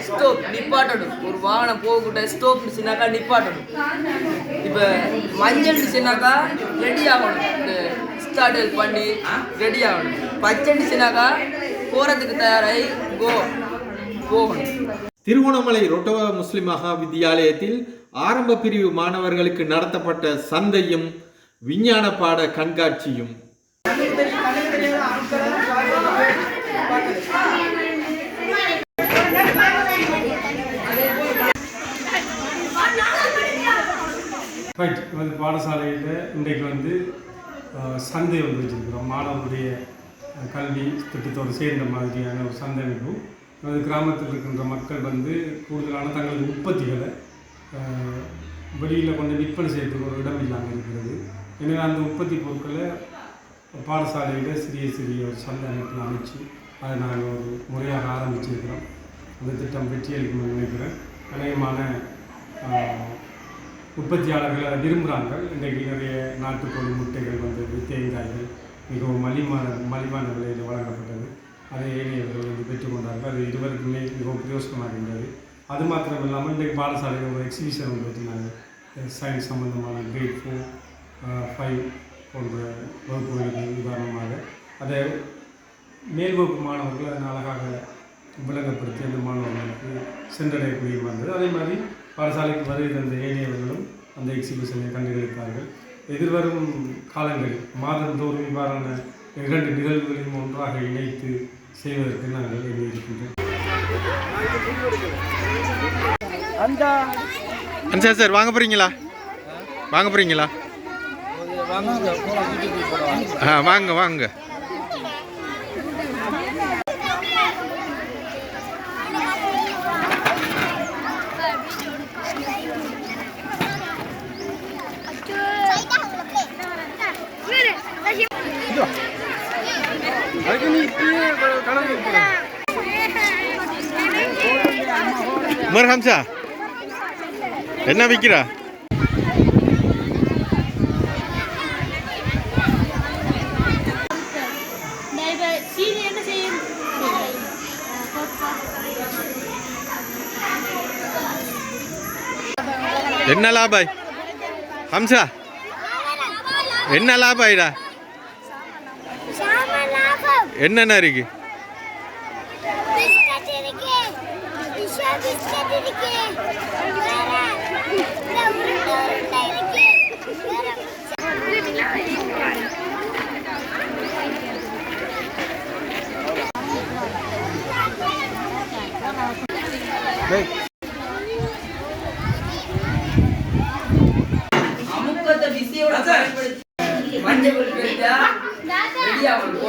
Stop நிப்பாட்டணும். ஒரு வாகனம் போகக்கூட stop சொன்னாக்கா நிப்பாட்டணும். இப்போ மஞ்சள் சொன்னாக்கா ரெடி ஆகணும், இந்த ஸ்டார்ட் பண்ணி ரெடி ஆகணும். பச்சை சொன்னாக்கா போகிறதுக்கு தயாராகி போகணும். திருகோணமலை ரொட்டவ முஸ்லிம் மகா வித்தியாலயத்தில் ஆரம்ப பிரிவு மாணவர்களுக்கு நடத்தப்பட்ட சந்தையும் விஞ்ஞான பாட கண்காட்சியும். பாடசாலையில் இன்றைக்கு சந்தை வச்சுருக்கிறோம். மாணவருடைய கல்வி திட்டத்தோடு சேர்ந்த மாதிரியான ஒரு சந்தை அமைப்பு. கிராமத்தில் இருக்கின்ற மக்கள் கூடுதலான தங்களது உற்பத்திகளை வெளியில் கொண்டு விற்பனை செய்யறதுக்கு ஒரு இடம் இல்லாமல் இருக்கிறது. எனவே அந்த உற்பத்தி பொருட்களை பாடசாலையில் சிறிய சிறிய ஒரு சந்தை அமைப்பில் அமைச்சு அதை நாங்கள் ஒரு முறையாக ஆரம்பிச்சிருக்கிறோம். அந்த திட்டம் வெற்றியளிக்கும் நினைக்கிறேன். அநேகமான உற்பத்தியாளர்கள் அதை விரும்புகிறாங்க. இன்றைக்கு நிறைய நாட்டுக்கோழி முட்டைகள் தேங்காய்கள் மிகவும் மலிவான விலையில் வழங்கப்பட்டது. அதை ஏனையவர்கள் பெற்றுக்கொண்டார்கள். அது இருவருக்குமே மிகவும் பிரயோசனமாக இருந்தது. அது மாத்திரம் இல்லாமல் இன்றைக்கு பாடசாலையில் ஒரு எக்ஸிபிஷன் வச்சுருந்தாங்க. சயின்ஸ் சம்பந்தமான கிரேட் 4, 5 போன்ற வகுப்புகளுக்கு உதாரணமாக அதை மேல் வகுப்பு மாணவர்கள் அதன் அழகாக விளங்கப்படுத்தி அந்த மாணவர்களுக்கு சென்றடையக்கூடிய வந்தது. அதே மாதிரி பாடசாலைக்கு வருகை தந்த ஏனையவர்களும் அந்த எக்ஸிபிஷனை கண்டுகளித்தார்கள். எதிர்வரும் காலங்களில் மாதந்தோறும் இவ்வாறான 2 நிகழ்வுகளையும் ஒன்றாக இணைத்து செய்வதற்கு நாங்கள் எண்ணியிருக்கின்றோம். சார் வாங்க போறீங்களா? வாங்க வாங்க. உமர் ஹம்சா என்ன விற்கிறா? என்ன லாபாய் ஹம்சா? என்ன லாபாய்டா? என்னென்ன இருக்கு? அமுக்கத்தை விசையோட பயன்படுத்தி மஞ்சள் ரெடி ஆகணும்.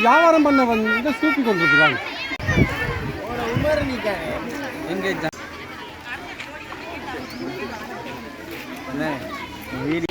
வியாபாரம் பண்ண சூப்பி கொண்டிருக்கிறாங்க. வீடியோ